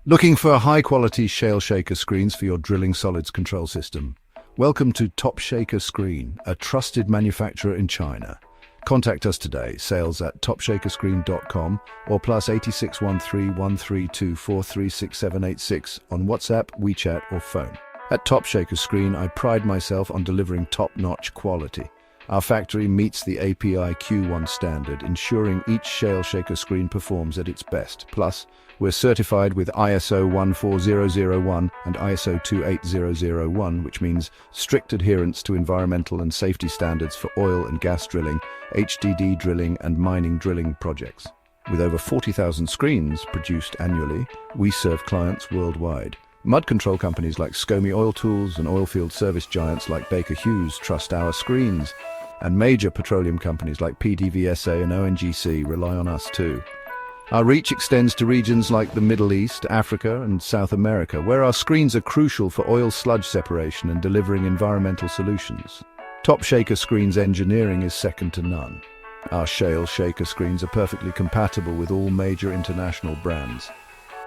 Looking for high-quality shale shaker screens for your drilling solids control system? Welcome to Top Shaker Screen, a trusted manufacturer in China. Contact us today, sales@topshakerscreen.com or +86131324366786 on WhatsApp, WeChat or phone. At Top Shaker Screen, I pride myself on delivering top-notch quality. Our factory meets the API Q1 standard, ensuring each shale shaker screen performs at its best. Plus, we're certified with ISO 14001 and ISO 28001, which means strict adherence to environmental and safety standards for oil and gas drilling, HDD drilling and mining drilling projects. With over 40,000 screens produced annually, we serve clients worldwide. Mud control companies like SCOMI Oil Tools and oilfield service giants like Baker Hughes trust our screens, and major petroleum companies like PDVSA and ONGC rely on us too. Our reach extends to regions like the Middle East, Africa and South America, where our screens are crucial for oil sludge separation and delivering environmental solutions. Top Shaker Screens engineering is second to none. Our shale shaker screens are perfectly compatible with all major international brands.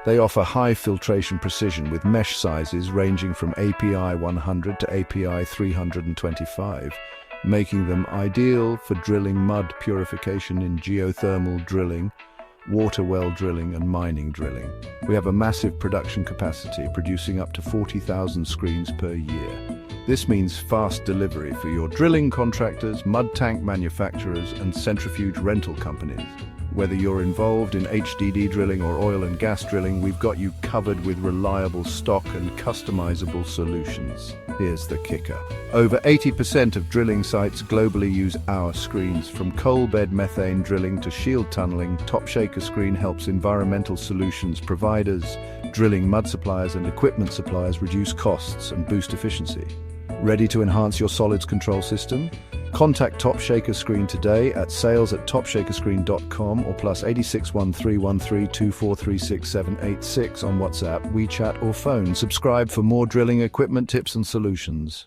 They offer high filtration precision with mesh sizes ranging from API 100 to API 325, making them ideal for drilling mud purification in geothermal drilling, water well drilling and mining drilling. We have a massive production capacity, producing up to 40,000 screens per year. This means fast delivery for your drilling contractors, mud tank manufacturers and centrifuge rental companies. Whether you're involved in HDD drilling or oil and gas drilling, we've got you covered with reliable stock and customizable solutions. Here's the kicker. Over 80% of drilling sites globally use our screens. From coal bed methane drilling to shield tunneling, Top Shaker Screen helps environmental solutions providers, drilling mud suppliers and equipment suppliers reduce costs and boost efficiency. Ready to enhance your solids control system? Contact Top Shaker Screen today at sales@topshakerscreen.com or +86131324366786 on WhatsApp, WeChat or phone. Subscribe for more drilling equipment tips and solutions.